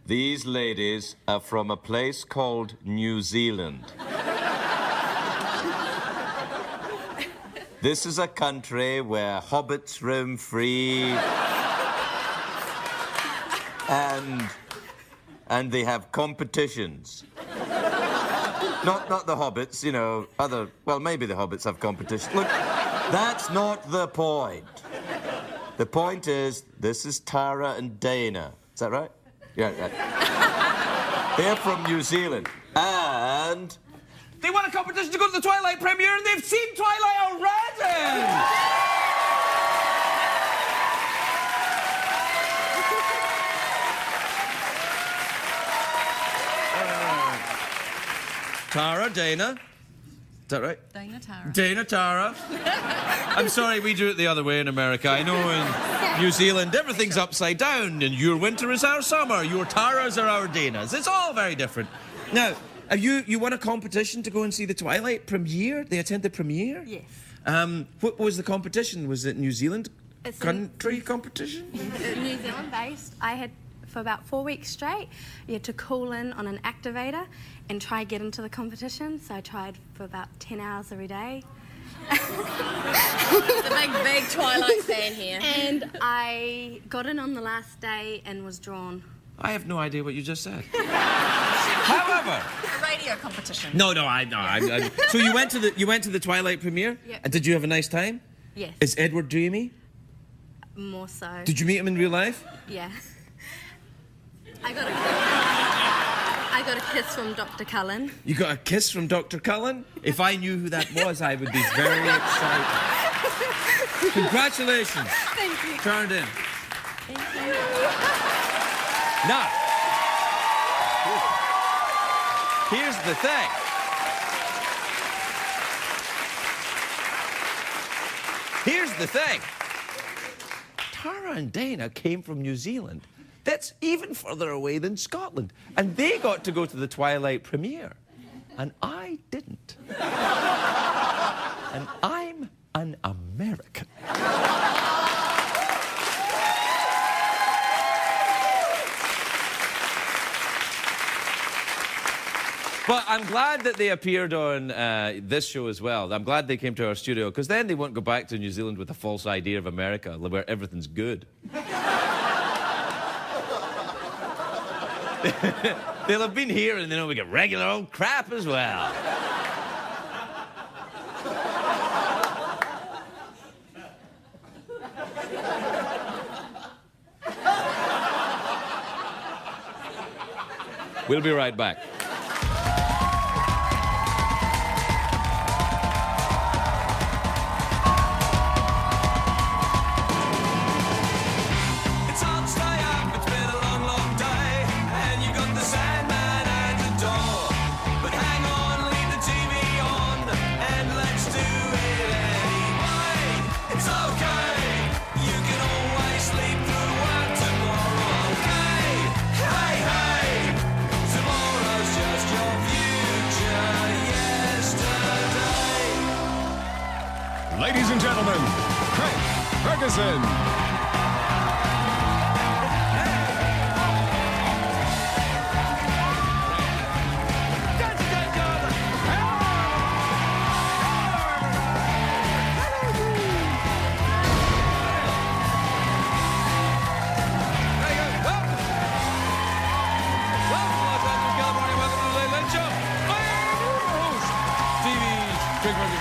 These ladies are from a place called New Zealand. This is a country where hobbits roam free and they have competitions. Not the hobbits, you know, well, maybe the hobbits have competition. Look, that's not the point. The point is, this is Tara and Dana. Is that right? Yeah, right. They're from New Zealand, and... They won a competition to go to the Twilight premiere, and they've seen Twilight already! Tara, Dana. Is that right? Dana, Tara. Dana, Tara. I'm sorry, we do it the other way in America. I know in New Zealand, everything's upside down, and your winter is our summer, your Taras are our Danas. It's all very different. Now, you won a competition to go and see the Twilight premiere? They attend the premiere? Yes. What was the competition? Was it New Zealand It's country competition? New Zealand based. I had, for about 4 weeks straight, you had to call in on an activator and try get into the competition. So I tried for about 10 hours every day. The big Twilight fan here. And I got in on the last day and was drawn. I have no idea what you just said. However... A radio competition. No, I so you went to the Twilight premiere? Yep. And did you have a nice time? Yes. Is Edward dreamy? More so. Did you meet him in real life? Yeah. I got a kiss from Dr. Cullen. You got a kiss from Dr. Cullen? If I knew who that was, I would be very excited. Congratulations. Thank you. Turned in. Thank you. Now, here's the thing. Here's the thing. Tara and Dana came from New Zealand. That's even further away than Scotland. And they got to go to the Twilight premiere. And I didn't. And I'm an American. But I'm glad that they appeared on this show as well. I'm glad they came to our studio, because then they won't go back to New Zealand with a false idea of America, where everything's good. They'll have been here and we get regular old crap as well. We'll be right back. Ladies and gentlemen, Ferguson.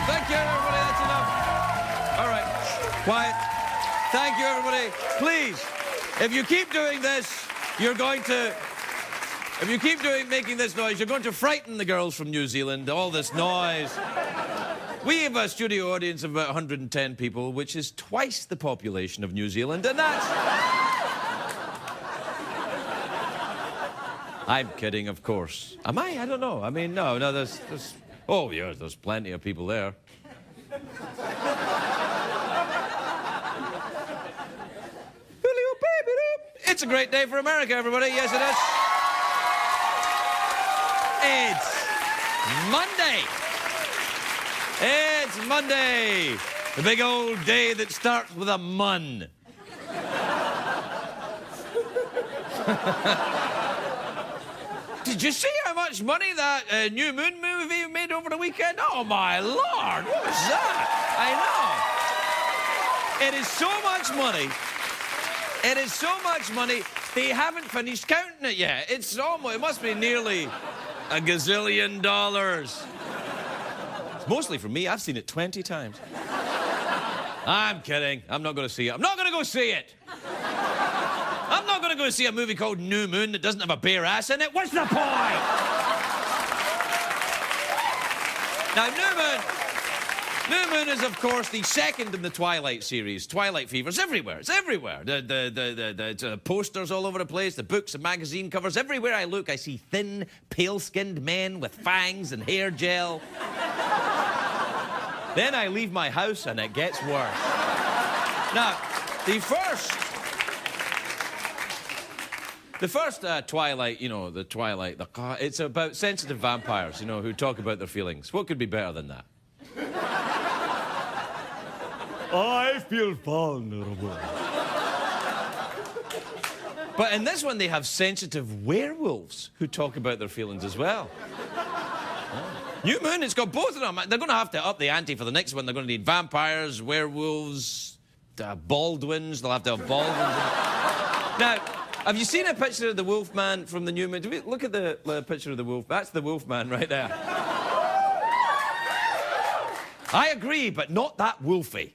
Thank you, everybody. That's enough. All right. Quiet. Thank you, everybody. Please, if you keep doing this, you're going to... If you keep making this noise, you're going to frighten the girls from New Zealand, all this noise. We have a studio audience of about 110 people, which is twice the population of New Zealand, and that's... I'm kidding, of course. Am I? I don't know. I mean, no, there's... Oh, yeah, there's plenty of people there. It's a great day for America, everybody. Yes, it is. It's Monday. It's Monday. The big old day that starts with a mun. Did you see how much money that New Moon movie made over the weekend? Oh, my Lord, what was that? I know. It is so much money. It is so much money, they haven't finished counting it yet. It must be nearly $1 gazillion. It's mostly for me. I've seen it 20 times. I'm kidding. I'm not going to see it. I'm not going to go see it. I'm not going to go see a movie called New Moon that doesn't have a bare ass in it. What's the point? Now, New Moon is, of course, the second in the Twilight series. Twilight fever's everywhere. It's everywhere. The posters all over the place, the books and magazine covers. Everywhere I look, I see thin, pale-skinned men with fangs and hair gel. Then I leave my house and it gets worse. Now, the first Twilight, you know, the Twilight, it's about sensitive vampires, you know, who talk about their feelings. What could be better than that? I feel vulnerable. But in this one, they have sensitive werewolves who talk about their feelings as well. New Moon, it's got both of them. They're going to have to up the ante for the next one. They're going to need vampires, werewolves, Baldwins. They'll have to have Baldwins. Now, have you seen a picture of the Wolfman from the New Moon? Look at the picture of the wolf. That's the Wolfman right there. I agree, but not that wolfy.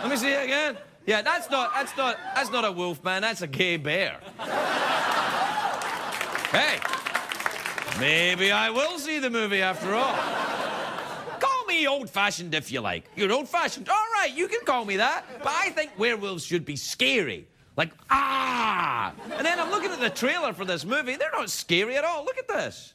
Let me see it again. Yeah, that's not a wolfman. That's a gay bear. Hey, maybe I will see the movie after all. Call me old-fashioned if you like. You're old-fashioned. All right, you can call me that. But I think werewolves should be scary. Like, ah! And then I'm looking at the trailer for this movie. They're not scary at all. Look at this.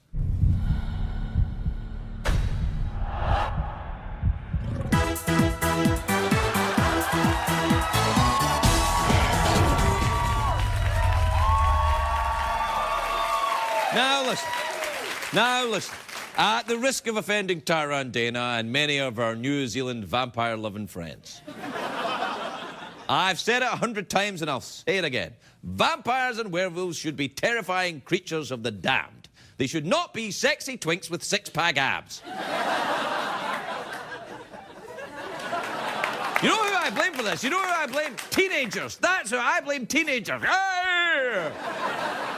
Now listen. At the risk of offending Tara and Dana and many of our New Zealand vampire-loving friends, I've said it 100 times and I'll say it again. Vampires and werewolves should be terrifying creatures of the damned. They should not be sexy twinks with six-pack abs. You know who I blame for this? You know who I blame? Teenagers. That's who I blame, teenagers.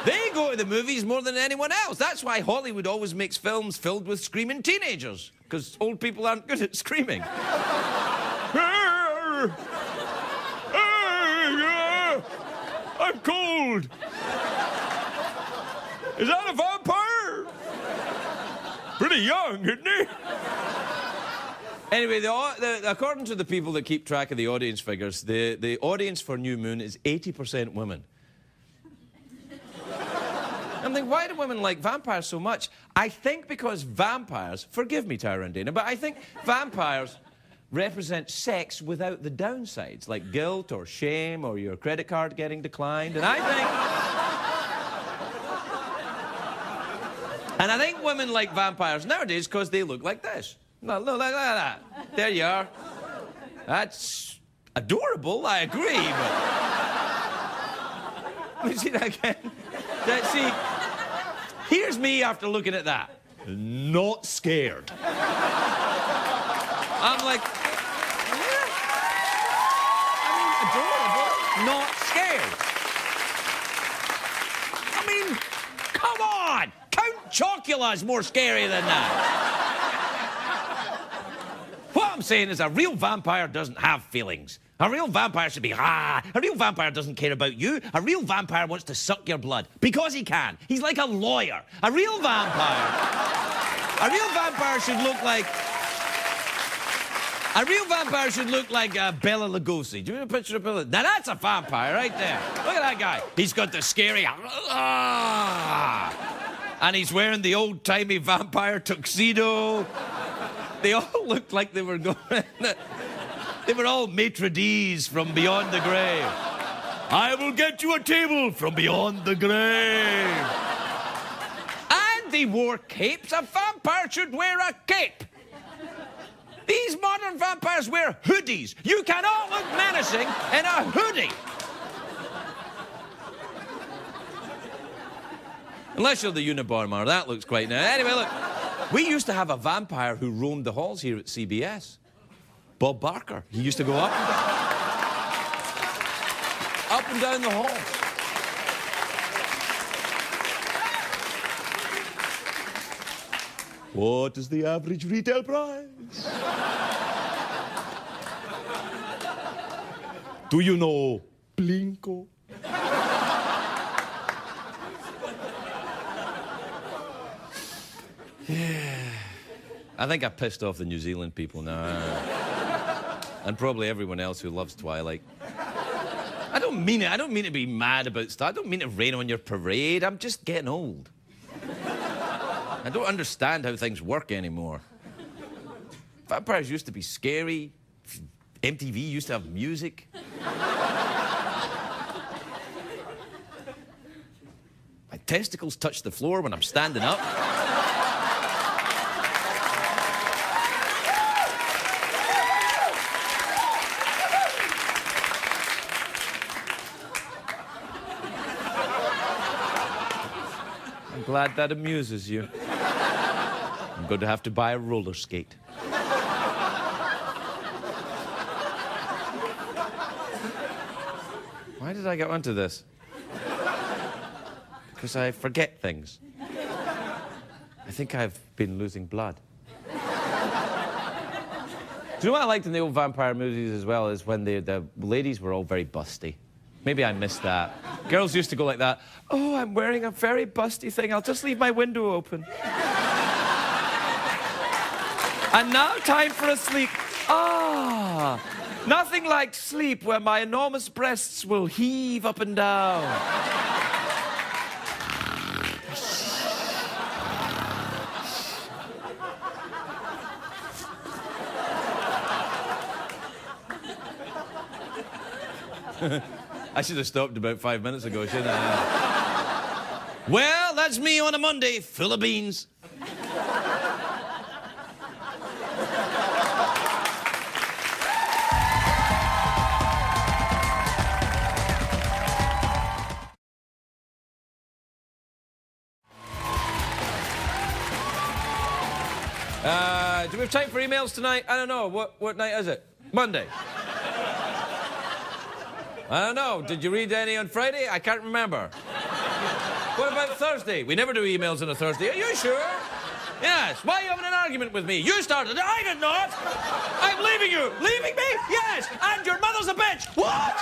They go to the movies more than anyone else. That's why Hollywood always makes films filled with screaming teenagers, because old people aren't good at screaming. I'm cold. Is that a vampire? Pretty young, isn't he? Anyway, according to the people that keep track of the audience figures, the audience for New Moon is 80% women. I'm thinking, why do women like vampires so much? I think because vampires, forgive me, Tara and Dana, but I think vampires represent sex without the downsides, like guilt or shame or your credit card getting declined. And I think women like vampires nowadays because they look like this. No, look like that. There you are. That's adorable, I agree, but... Let me see that again. See, here's me after looking at that. Not scared. I'm like, yeah. I mean, adorable, not scared. I mean, come on! Count Chocula's more scary than that. What I'm saying is a real vampire doesn't have feelings. A real vampire should be, A real vampire doesn't care about you. A real vampire wants to suck your blood. Because he can. He's like a lawyer. A real vampire should look like... A real vampire should look like Bela Lugosi. Do you have a picture of Bela? Now that's a vampire right there. Look at that guy. He's got the scary... And he's wearing the old-timey vampire tuxedo. They all looked like they were going... They were all maitre d's from beyond the grave. I will get you a table from beyond the grave. And they wore capes. A vampire should wear a cape. These modern vampires wear hoodies. You cannot look menacing in a hoodie. Unless you're the Unabomber, that looks quite nice. Anyway, look, we used to have a vampire who roamed the halls here at CBS. Bob Barker. He used to go up and down the halls. What is the average retail price? Do you know Blinko? I think I pissed off the New Zealand people now. And probably everyone else who loves Twilight. I don't mean it. I don't mean to be mad about stuff. I don't mean to rain on your parade. I'm just getting old. I don't understand how things work anymore. Vampires used to be scary. MTV used to have music. My testicles touch the floor when I'm standing up. I'm glad that amuses you. I'm going to have to buy a roller skate. Why did I get onto this? Because I forget things. I think I've been losing blood. Do you know what I liked in the old vampire movies as well is when the ladies were all very busty. Maybe I missed that. Girls used to go like that. Oh, I'm wearing a very busty thing. I'll just leave my window open. And now time for a sleep. Ah, nothing like sleep where my enormous breasts will heave up and down. I should have stopped about 5 minutes ago, shouldn't I? Well, that's me on a Monday, full of beans. Do we have time for emails tonight? I don't know. What night is it? Monday. I don't know. Did you read any on Friday? I can't remember. What about Thursday? We never do emails on a Thursday. Are you sure? Yes. Why are you having an argument with me? You started it. I did not. I'm leaving you. Leaving me? Yes. And your mother's a bitch. What?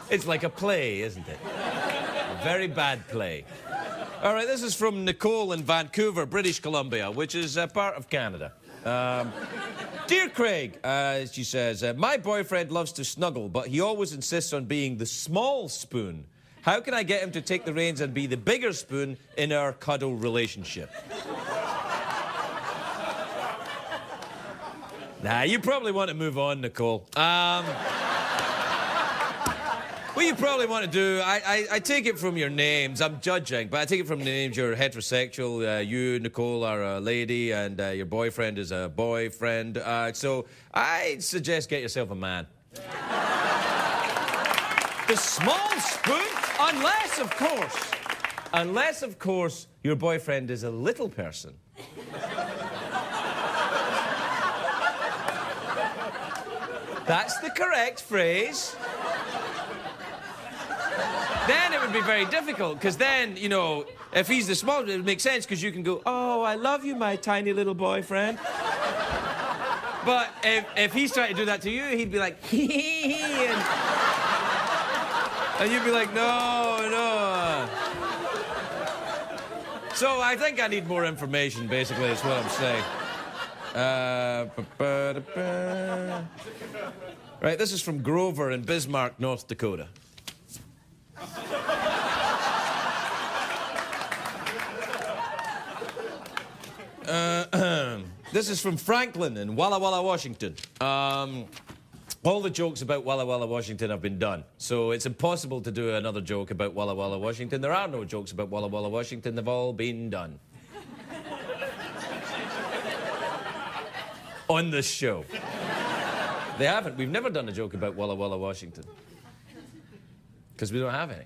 It's like a play, isn't it? A very bad play. All right, this is from Nicole in Vancouver, British Columbia, which is part of Canada. Dear Craig, she says, my boyfriend loves to snuggle, but he always insists on being the small spoon. How can I get him to take the reins and be the bigger spoon in our cuddle relationship? Nah, you probably want to move on, Nicole. What you probably want to do, I take it from your names. I'm judging, but I take it from the names. You're heterosexual. You, Nicole, are a lady, and your boyfriend is a boyfriend. So I suggest get yourself a man. The small spoon, unless, of course, your boyfriend is a little person. That's the correct phrase. Then it would be very difficult, because then, you know, if he's the small, it would make sense, because you can go, oh, I love you, my tiny little boyfriend. But if he's trying to do that to you, he'd be like, hee hee hee, and you'd be like, no, no. So I think I need more information, basically, is what I'm saying. Right, this is from Grover in Bismarck, North Dakota. This is from Franklin in Walla Walla, Washington. All the jokes about Walla Walla, Washington have been done, so it's impossible to do another joke about Walla Walla, Washington. There are no jokes about Walla Walla, Washington. They've all been done. on this show. They haven't. We've never done a joke about Walla Walla, Washington. Because we don't have any.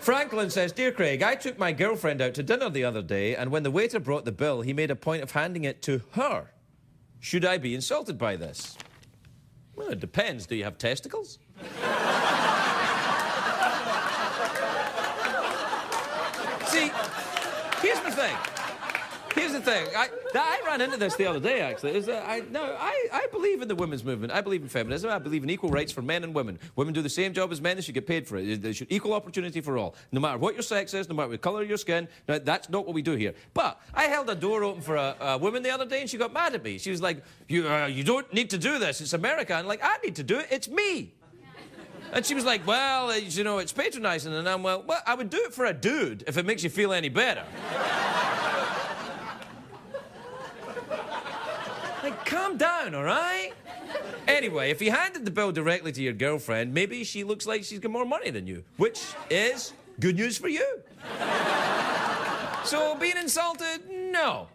Franklin says, Dear Craig, I took my girlfriend out to dinner the other day, and when the waiter brought the bill, he made a point of handing it to her. Should I be insulted by this? Well, it depends. Do you have testicles? See, here's the thing. Here's the thing. I ran into this the other day, actually. Is that I believe in the women's movement. I believe in feminism. I believe in equal rights for men and women. Women do the same job as men. They should get paid for it. They should equal opportunity for all. No matter what your sex is, no matter the colour of your skin. Now, that's not what we do here. But I held a door open for a woman the other day, and she got mad at me. She was like, you don't need to do this. It's America. And like, I need to do it. It's me. And she was like, well, you know, it's patronising. And I'm, well, I would do it for a dude if it makes you feel any better. Like, calm down, all right? Anyway, if you handed the bill directly to your girlfriend, maybe she looks like she's got more money than you, which is good news for you. So being insulted, no.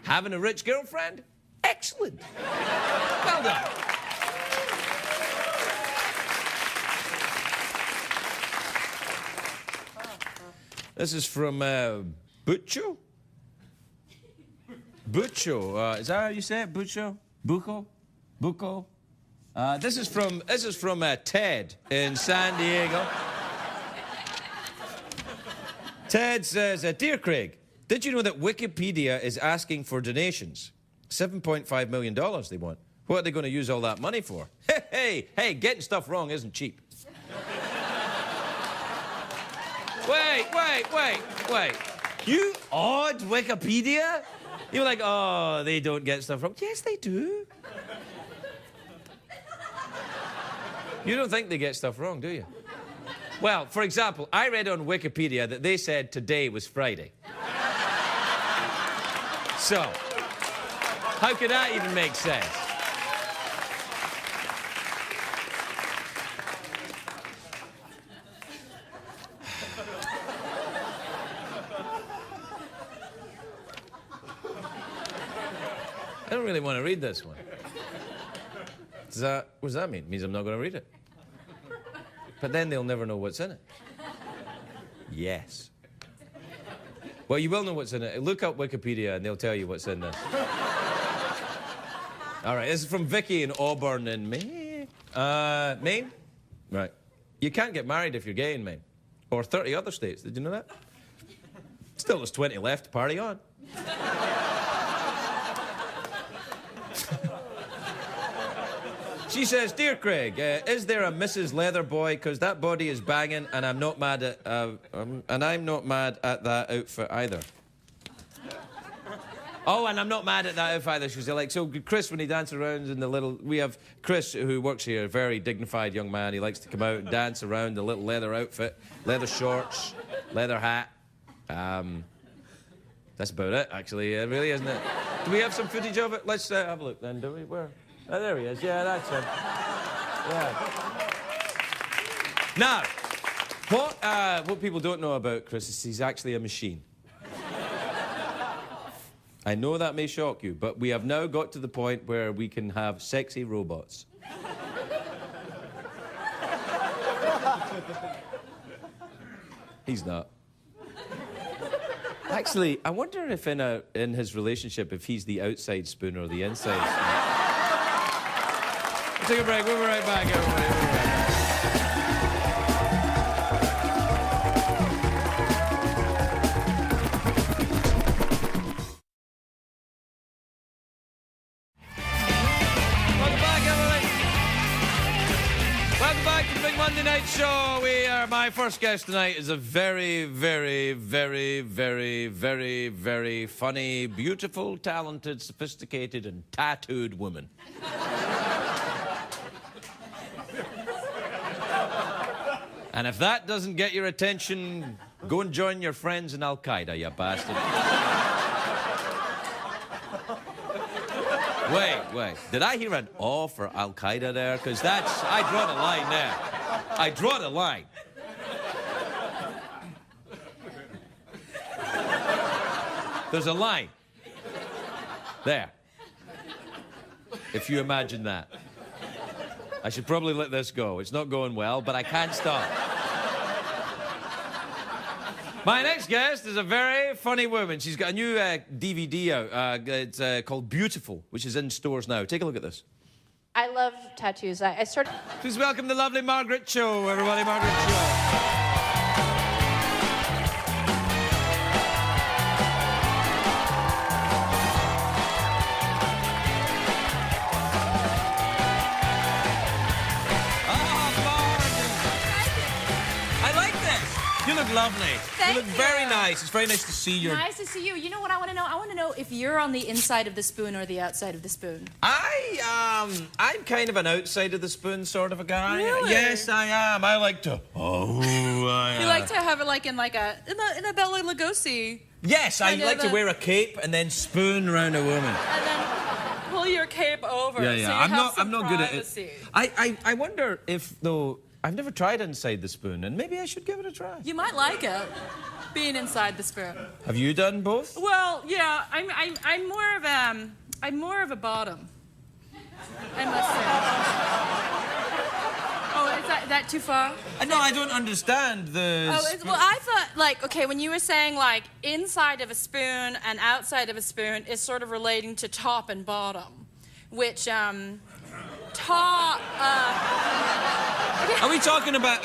Having a rich girlfriend, excellent. Well done. This is from Butcho. Butcho, is that how you say it? Butcho? Buco? Buco? This is from Ted in San Diego. Ted says, Dear Craig, did you know that Wikipedia is asking for donations? $7.5 million they want. What are they going to use all that money for? Hey, getting stuff wrong isn't cheap. Wait. You odd Wikipedia? You were like, oh, they don't get stuff wrong. Yes, they do. You don't think they get stuff wrong, do you? Well, for example, I read on Wikipedia that they said today was Friday. So, how could that even make sense? I don't really want to read this one. What does that mean? It means I'm not going to read it. But then they'll never know what's in it. Yes. Well, you will know what's in it. Look up Wikipedia and they'll tell you what's in this. All right, this is from Vicky in Auburn in Maine. Maine? Right. You can't get married if you're gay in Maine. Or 30 other states. Did you know that? Still, there's 20 left to party on. She says, Dear Craig, is there a Mrs. Leatherboy? Because that body is banging, and I'm not mad at that outfit either. Oh, and I'm not mad at that outfit either. She's like, so Chris, when he dances around in the little, we have Chris who works here, a very dignified young man. He likes to come out and dance around the little leather outfit, leather shorts, leather hat. That's about it, actually. Really, isn't it? Do we have some footage of it? Let's have a look then, do we? Where? Oh, there he is. Yeah, that's him. Yeah. Now, what people don't know about Chris is he's actually a machine. I know that may shock you, but we have now got to the point where we can have sexy robots. He's not. Actually, I wonder if in his relationship, if he's the outside spoon or the inside spoon. Take a break. We'll be right back, everybody. We'll be right back. Welcome back, everybody. Welcome back to the Big Monday Night Show. My first guest tonight is a very, very, very, very, very, very funny, beautiful, talented, sophisticated, and tattooed woman. And if that doesn't get your attention, go and join your friends in Al-Qaeda, you bastard. Wait. Did I hear an "oh" for Al-Qaeda there? Because I draw the line there. I draw the line. There's a line. There. If you imagine that. I should probably let this go. It's not going well, but I can't stop. My next guest is a very funny woman. She's got a new DVD out. It's called Beautiful, which is in stores now. Take a look at this. I love tattoos. I started... Please welcome the lovely Margaret Cho, everybody. Margaret Cho. You look lovely. Thank you look very nice. It's very nice to see you. Nice to see you. You know what I want to know? I want to know if you're on the inside of the spoon or the outside of the spoon. I'm kind of an outside of the spoon sort of a guy. Really? Yes, I am. I like to. You like to have it like in a Bela Lugosi. Yes, I like to wear a cape and then spoon around a woman. And then pull your cape over. Yeah, yeah. So you I'm not good at privacy. it. I wonder if though. I've never tried inside the spoon, and maybe I should give it a try. You might like it, being inside the spoon. Have you done both? Well, yeah, I'm more of a bottom. I must say. Oh, is that too far? No, I don't understand the. Well, I thought like okay, when you were saying like inside of a spoon and outside of a spoon is sort of relating to top and bottom, which top. Are we talking about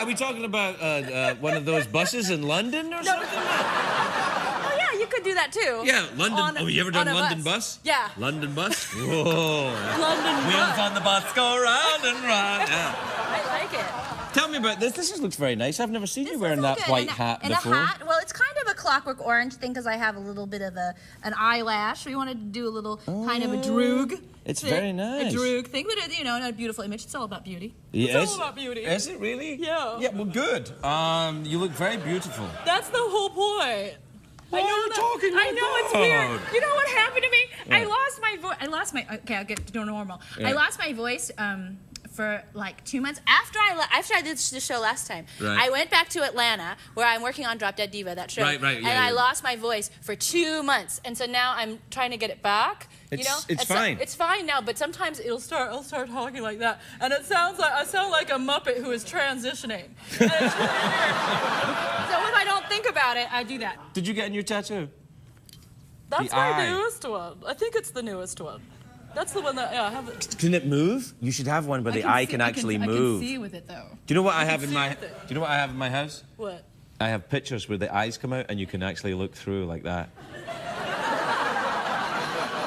one of those buses in London or something? Oh yeah, you could do that too. Yeah, London. You ever done London bus? Yeah. London bus? Whoa. London Wheels bus. on the bus go round and round. Yeah. I like it. Tell me about this. This just looks very nice. I've never seen you wearing that white hat before. And a hat? Well, it's kind of a Clockwork Orange thing because I have a little bit of an eyelash. We wanted to do a little kind of a droog. It's very nice. A droog thing, but a beautiful image. It's all about beauty. Yeah, It's all about beauty. Is it really? Yeah. Yeah, well, good. You look very beautiful. That's the whole point. What are you talking I know it's about? weird. You know what happened to me? Yeah. I lost my voice. Okay, I'll get to normal. Yeah. I lost my voice for like 2 months after I did the show last time. Right. I went back to Atlanta where I'm working on Drop Dead Diva, that show. Right, yeah, and I yeah. lost my voice for 2 months, and so now I'm trying to get it back. It's fine. It's fine now, but sometimes I'll start talking like that, and I sound like a Muppet who is transitioning. And it's really weird. So if I don't think about it, I do that. Did you get a new tattoo? That's The my eye. newest one. I think it's the newest one. That's the one that I have. Can it move? You should have one where the eye can actually move. I can see with it though. Do you know what I can have in see my? with Do it. you know what I have in my house? What? I have pictures where the eyes come out and you can actually look through like that.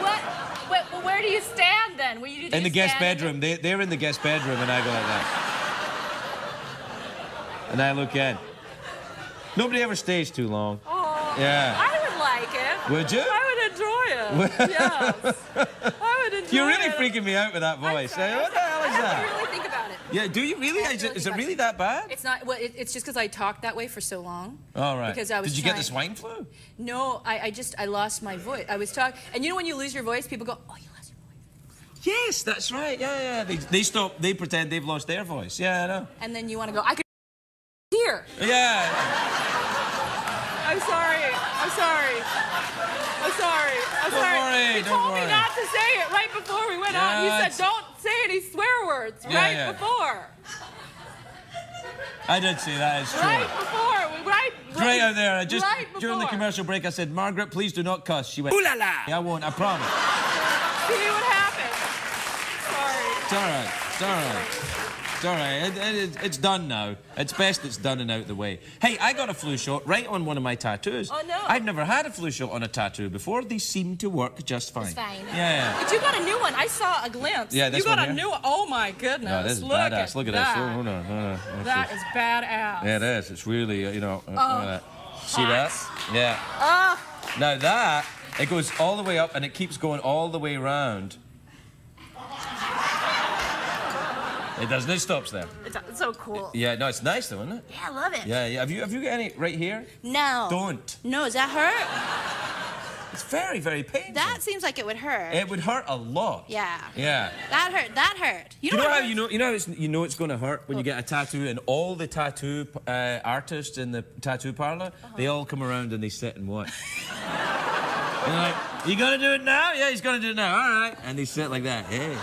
What? Well, where do you stand then? Will you do In the guest stand bedroom. They're in the guest bedroom and I go like that. And I look in. Nobody ever stays too long. Oh, Yeah. I would like it. Would you? I would enjoy it. Yes. I would enjoy it. You're really freaking me out with that voice. sorry. What the hell is I have that? to really think about it. Yeah, do you really? Is it really that bad? It's not. Well, it's just because I talked that way for so long. All right. Because I was Did you get the trying- swine flu? No, I lost my voice. I was talking, and you know when you lose your voice, people go, "Oh, you lost your voice," Yes, that's right. Yeah. They stop. They pretend they've lost their voice. Yeah, I know. and then you want to go, "I could hear." Yeah. I'm sorry. I'm sorry. I'm sorry. I'm Don't sorry. worry, You don't told me worry. not to say it right before we went on. You Yeah, said it's- don't say any swear words Yeah, right yeah. before. I did say that. It's true. Right before. Right out there. Just right during the before. commercial break, I said, "Margaret, please do not cuss." She went, "Ooh la la." I won't. I promise. See what happened. Sorry. It's all right. It's all right. It's all right. It's done now. It's best it's done and out the way. Hey, I got a flu shot right on one of my tattoos. Oh, no. I've never had a flu shot on a tattoo before. These seem to work just fine. It's fine. Yeah. But you got a new one. I saw a glimpse. Yeah, this you got one a here. new one. Oh my goodness. No, this is Look badass. Look at this. that. Oh, hold on. That is badass. Yeah, it is. It's really, look at that. See that? Yeah. Ah. Now that, it goes all the way up and it keeps going all the way round. It doesn't. It stops there. It's so cool. Yeah, no, it's nice though, isn't it? Yeah, I love it. Yeah. Have you got any right here? No. Don't. No, does that hurt? It's very, very painful. That seems like it would hurt. It would hurt a lot. Yeah. Yeah. That hurt. That hurt. You know how you know it's going to hurt when you get a tattoo, and all the tattoo artists in the tattoo parlor, they all come around and they sit and watch. You're like, you gonna do it now? Yeah, he's gonna do it now. All right. And they sit like that. Hey.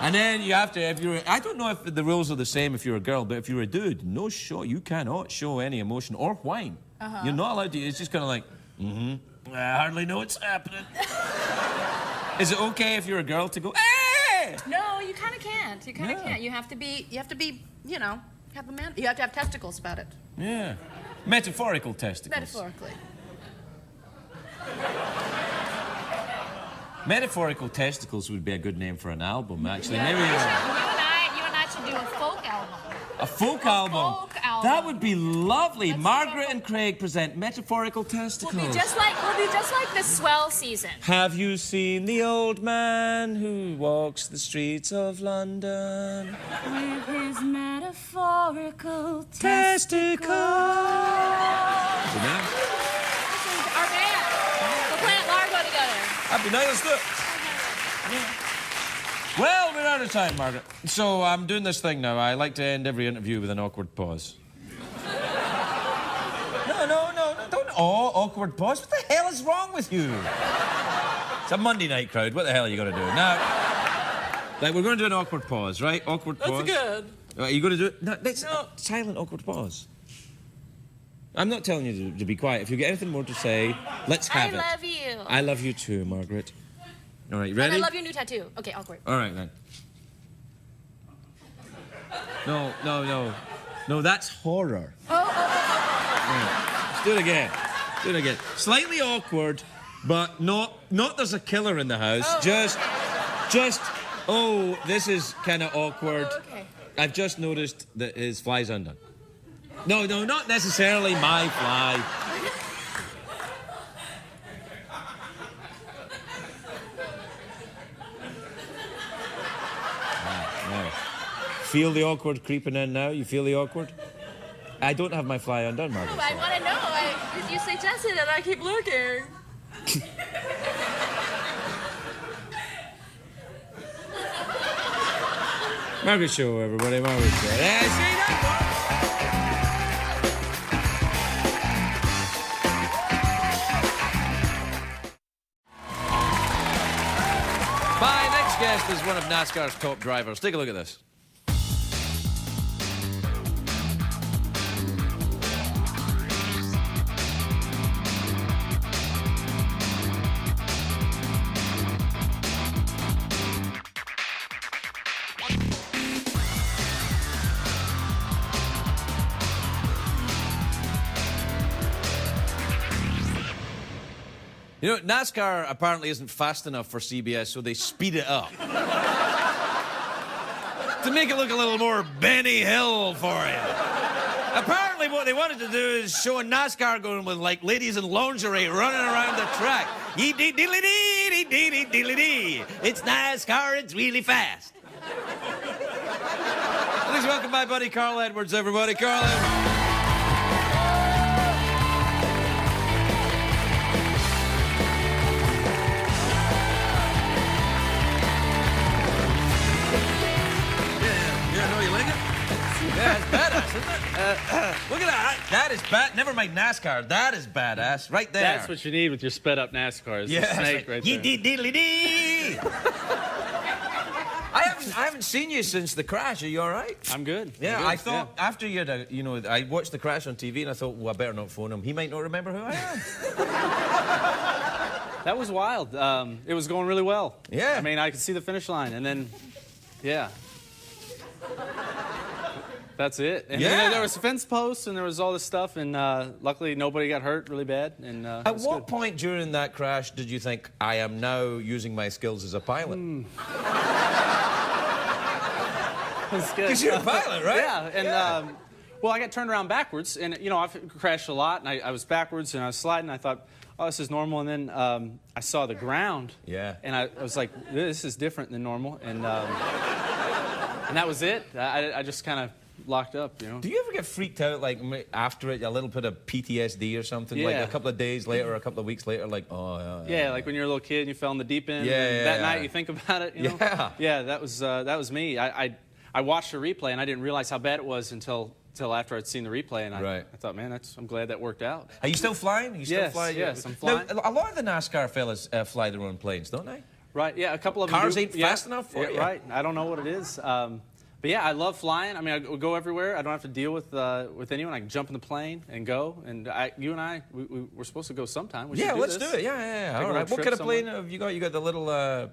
And then you have to, if you're, I don't know if the rules are the same if you're a girl, but if you're a dude, you cannot show any emotion or whine. You're not allowed to. It's just kind of like, I hardly know what's happening. Is it okay if you're a girl to go, eh? No, you kind of can't. You kind of can't. You have to be, you know, have a man. You have to have testicles about it. Yeah. Metaphorical testicles. Metaphorically. Metaphorical testicles would be a good name for an album, actually. Yeah. Maybe You and I should do a folk album. a folk album. Folk album. That would be lovely. Let's Margaret do a and Craig present Metaphorical Testicles. We'll be just like the swell season. Have you seen the old man who walks the streets of London? With his metaphorical Testicles. Our band. We'll plant Largo together. Happy night, let's do it. Well, we're out of time, Margaret. So I'm doing this thing now. I like to end every interview with an awkward pause. No, don't awkward pause. What the hell is wrong with you? It's a Monday night crowd. What the hell are you going to do? Now, like, we're going to do an awkward pause, right? Awkward pause. That's good. Are you going to do it? No, that's silent awkward pause. I'm not telling you to be quiet. If you get anything more to say, let's have it. I love you. I love you too, Margaret. All right, you ready? And I love your new tattoo. Okay, awkward. All right, then. No, that's horror. Right, let's do it again. Do it again. Slightly awkward, but not there's a killer in the house. Just, this is kind of awkward. Oh, okay. I've just noticed that his fly's undone. No, not necessarily my fly. No. Feel the awkward creeping in now? You feel the awkward? I don't have my fly undone, Margaret. I want to know. You suggested it, I keep looking. Margaret Cho, everybody. Margaret Cho. Yeah, see that one? My next guest is one of NASCAR's top drivers. Take a look at this. You know, NASCAR apparently isn't fast enough for CBS, so they speed it up. To make it look a little more Benny Hill for you. Apparently what they wanted to do is show a NASCAR going with, like, ladies in lingerie running around the track. Yee-dee-diddly-dee-dee-dee-dee-dee. It's NASCAR, it's really fast. Please welcome my buddy Carl Edwards, everybody. Carl Edwards. Yeah, it's badass, isn't it? Look at that. That is bad. Never mind NASCAR. That is badass. Right there. That's what you need with your sped up NASCAR. Yeah, The snake right there. Yee-dee-diddly-dee. I haven't seen you since the crash. Are you all right? I'm good. Yeah, I'm good. I thought after you had I watched the crash on TV and I thought, well, I better not phone him. He might not remember who I am. That was wild. It was going really well. Yeah. I mean, I could see the finish line, and then, yeah. That's it. And Yeah. there was fence posts and there was all this stuff, and luckily nobody got hurt really bad. And it At was what good. point during that crash did you think, I am now using my skills as a pilot? That's good. Because you're a pilot, right? Yeah, and well, I got turned around backwards, and I've crashed a lot, and I was backwards and I was sliding. I thought, oh, this is normal, and then I saw the ground. Yeah. And I was like, this is different than normal, and that was it. I just kind of locked up, you know. Do you ever get freaked out, like, after it, a little bit of PTSD or something? Like, Yeah. a couple of days later or a couple of weeks later, like, oh, Yeah, like when you're a little kid and you fell in the deep end. Yeah, and yeah, that yeah. night you think about it, you know? Yeah. Yeah, that was me. I watched the replay and I didn't realize how bad it was until until after I'd seen the replay, and Right. I thought, man, I'm glad that worked out. Are you still flying? Are you still Yes, flying? yes, I'm flying. Now, a lot of the NASCAR fellas fly their own planes, don't they? Right, yeah, a couple of them Cars do. ain't fast enough for you. Right, I don't know what it is. But yeah, I love flying. I mean, I go everywhere. I don't have to deal with anyone. I can jump in the plane and go. And you and I, we're supposed to go sometime. We should do let's this. do it. Yeah. Take a All right. little What trip kind of plane somewhere. have you got? You got the little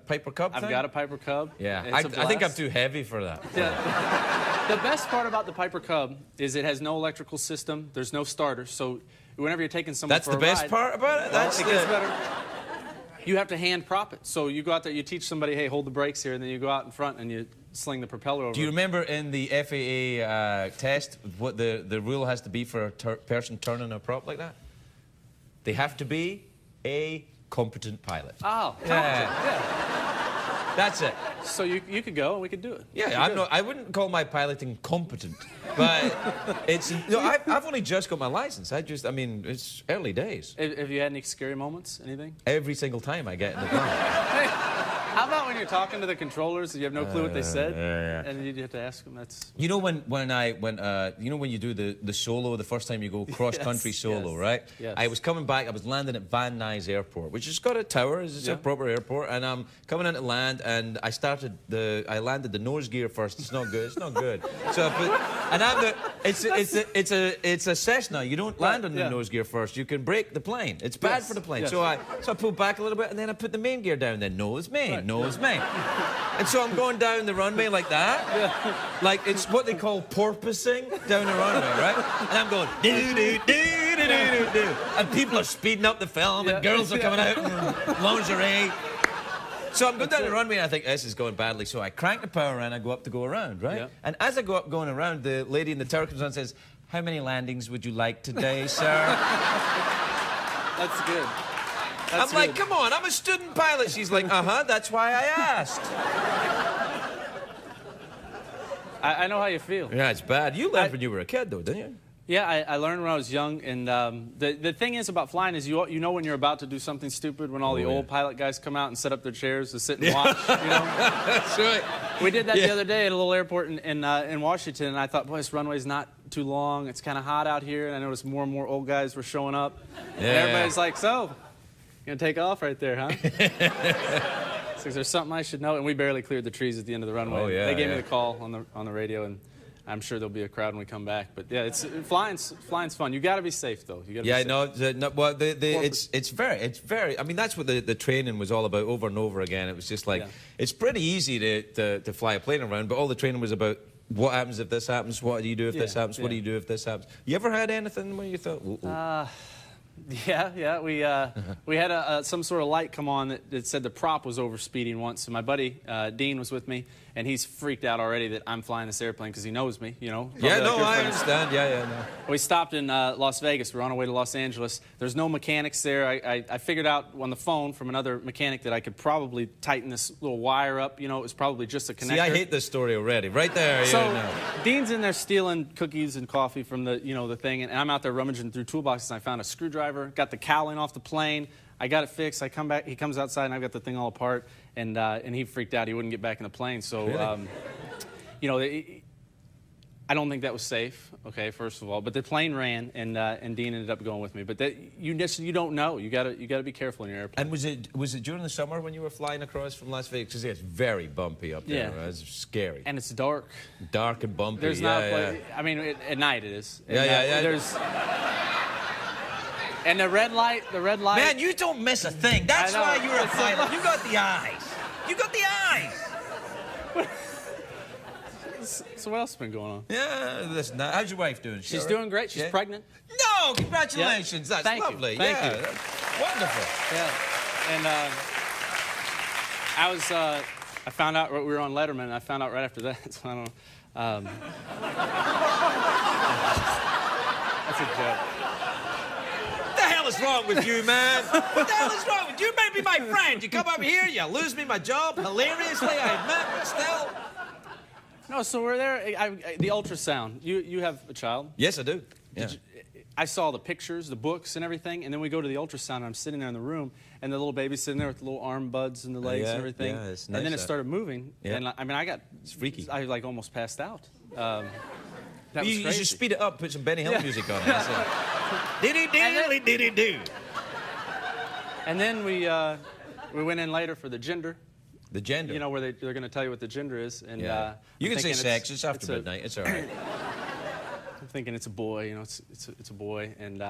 Piper Cub thing? I've got a Piper Cub. Yeah, It's a I think I'm blast. too heavy for that. Yeah. The best part about the Piper Cub is it has no electrical system. There's no starter. So whenever you're taking someone That's for the a best ride, part about it? That's it gets better. You have to hand prop it. So you go out there, you teach somebody, hey, hold the brakes here, and then you go out in front and you sling the propeller over. Do you remember in the FAA test what the rule has to be for a person turning a prop like that? They have to be a competent pilot. Oh, Yeah. That's it. So you could go and we could do it. Yeah, I wouldn't call my piloting competent, but I've only just got my license. I mean, it's early days. Have you had any scary moments? Anything? Every single time I get in the plane. Hey, how about when you're talking to the controllers and you have no clue what they said, yeah. and you have to ask them? That's You know when you do the solo the first time you go cross country Yes, solo, yes, right? yes. I was coming back. I was landing at Van Nuys Airport, which has got a tower. It's a proper airport, and I'm coming in to land, and I landed the nose gear first. It's not good. It's not good. So it's a Cessna. You don't land on the nose gear first. You can break the plane. It's bad Yes, for the plane. yes. So I pulled back a little bit, and then I put the main gear down. Then nose main. Knows me. And so I'm going down the runway like that. Like it's what they call porpoising down the runway, right? And I'm going do. And people are speeding up the film and girls are coming out in lingerie. So I'm going down the runway and I think this is going badly. So I crank the power and I go up to go around, right? Yeah. And as I go up going around, the lady in the tower comes on and says, "How many landings would you like today, sir?" That's good. I'm like, come on, I'm a student pilot. She's like, that's why I asked. I know how you feel. Yeah, it's bad. You learned when you were a kid, though, didn't you? Yeah, I learned when I was young, and the thing is about flying is you know when you're about to do something stupid when all the old pilot guys come out and set up their chairs to sit and watch. You know, That's right. we did that the other day at a little airport in Washington, and I thought, boy, this runway's not too long. It's kind of hot out here, and I noticed more and more old guys were showing up. And everybody's like, so, you gonna take off right there, huh? It's like, there's something I should know, and we barely cleared the trees at the end of the runway. Oh, yeah, they gave me yeah. the call on the radio, and I'm sure there'll be a crowd when we come back. But yeah, flying's fun. You got to be safe though. You got to Yeah, be safe. no, well, it's very. I mean, that's what the training was all about over and over again. It was just like it's pretty easy to fly a plane around, but all the training was about what happens if this happens, what do you do if this happens, what do you do if this happens. You ever had anything where you thought, ooh. Yeah. We had some sort of light come on that said the prop was overspeeding once. And my buddy Dean was with me, and he's freaked out already that I'm flying this airplane because he knows me. You know. Yeah, Probably no, like your I friends. understand. Yeah, no. We stopped in Las Vegas. We were on our way to Los Angeles. There's no mechanics there. I figured out on the phone from another mechanic that I could probably tighten this little wire up. You know, it was probably just a connector. See, I hate this story already. Right there. So yeah, no. Dean's in there stealing cookies and coffee from the thing, and I'm out there rummaging through toolboxes. And I found a screwdriver, got the cowling off the plane. I got it fixed. I come back. He comes outside, and I've got the thing all apart. And he freaked out. He wouldn't get back in the plane. So, Really? I don't think that was safe. Okay, first of all, but the plane ran, and Dean ended up going with me. But you don't know. You gotta be careful in your airplane. And was it during the summer when you were flying across from Las Vegas? Because it's very bumpy up there. Yeah. Right? It's scary. And it's dark. Dark and bumpy. There's not a place. I mean, at night it is. Yeah. There's. And the red light. Man, you don't miss a thing. That's I know. why you're a It's pilot. You got the eyes. You got the eyes. So what else has been going on? Yeah, listen, how's your wife doing? She's doing great. She's pregnant. No, congratulations. Yeah. That's Thank you. lovely. Thank yeah, you. That's wonderful. Yeah. And I found out we were on Letterman, and I found out right after that. So I don't know. That's a joke. What the hell is wrong with you, man? What the hell is wrong with you? You may be my friend. You come over here, you lose me my job hilariously, I admit, but still. No, so we're there. The ultrasound. You have a child. Yes, I do. Yeah. I saw the pictures, the books, and everything, and then we go to the ultrasound, and I'm sitting there in the room, and the little baby's sitting there with the little arm buds and the legs and everything. Yeah, it's and then nice, it started moving, Yeah. and I mean, It's freaky. I like almost passed out. That was You crazy. should speed it up, put some Benny Hill music on it. Diddy-diddy-diddy-doo. And then we went in later for the gender. The gender. You know, where they're going to tell you what the gender is. And Yeah. You I'm can say thinking sex. It's after a- midnight. It's all right. I'm thinking it's a boy. You know, it's a boy. And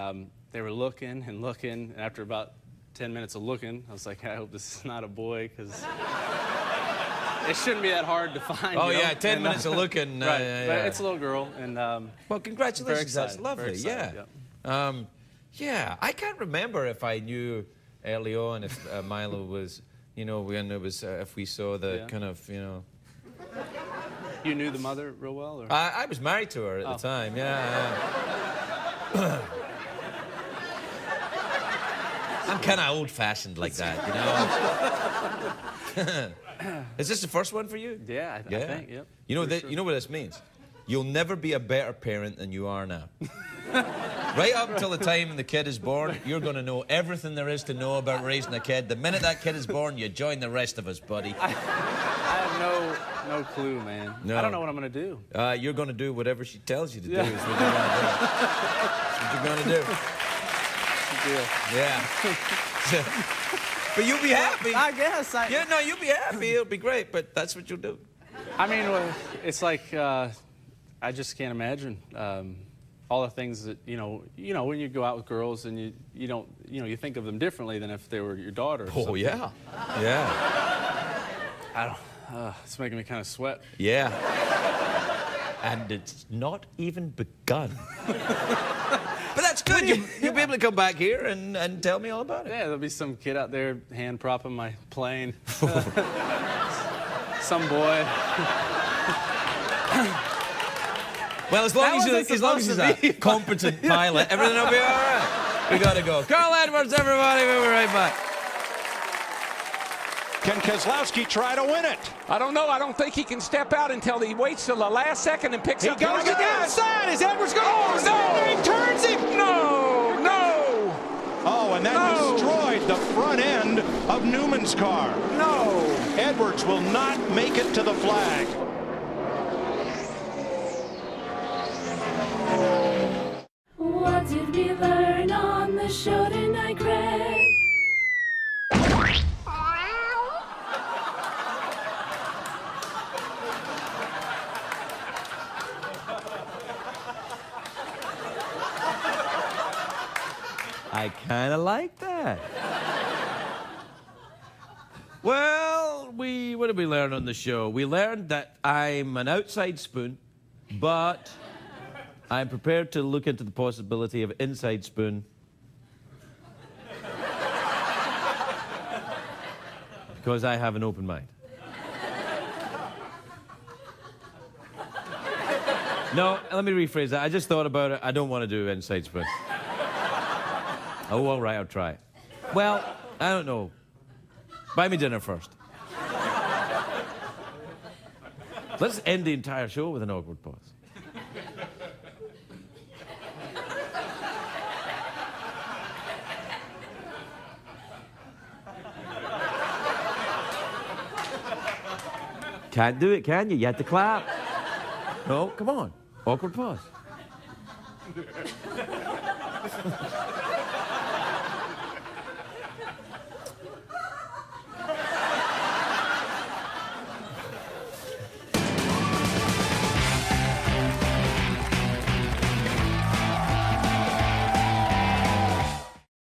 they were looking and looking. And after about 10 minutes of looking, I was like, I hope this is not a boy, because it shouldn't be that hard to find. Oh, you know? yeah, 10 And, minutes of looking. Right, yeah. but it's a little girl. And Well, congratulations. very That's excited, lovely. very excited, Yeah. Yeah, I can't remember if I knew early on if Milo was, you know, when it was, if we saw the Yeah. kind of, you know. You knew the mother real well? Or? I was married to her at the time, yeah. I'm kind of old-fashioned like that, you know. Is this the first one for you? Yeah, I think, yep. You know, For sure. you know what this means? You'll never be a better parent than you are now. Right up until the time the kid is born, you're going to know everything there is to know about raising a kid. The minute that kid is born, you join the rest of us, buddy. I have no clue, man. No. I don't know what I'm going to do. You're going to do whatever she tells you to do. Yeah. Is what you're going to do. That's what you're going to do. Good deal. Yeah. But you'll be happy. I guess. Yeah, no, you'll be happy. It'll be great, but that's what you'll do. I mean, it's like I just can't imagine all the things that you know. When you go out with girls and you don't, you think of them differently than if they were your daughter. Or Oh, something. yeah. Yeah. I don't. It's making me kind of sweat. Yeah. And it's not even begun. But that's good. You'll be able to come back here and tell me all about it. Yeah, there'll be some kid out there hand propping my plane. Some boy. Well, as long That as he's a competent pilot, everything will be all right. We got to go. Carl Edwards, everybody. We'll be right back. Can Keselowski try to win it? I don't know. I don't think he can step out until he waits till the last second and picks He up. goes to the outside. Is Edwards going to no! He turns him. No! No! Oh, and that No. destroyed the front end of Newman's car. No! Edwards will not make it to the flag. What did we learn on the show tonight, Greg? I kind of like that. Well, what did we learn on the show? We learned that I'm an outside spoon, but I'm prepared to look into the possibility of inside spoon. Because I have an open mind. No, let me rephrase that. I just thought about it. I don't want to do inside spoon. Oh, all right, I'll try it. Well, I don't know. Buy me dinner first. Let's end the entire show with an awkward pause. Can't do it, can you? You have to clap. No, come on. Awkward pause.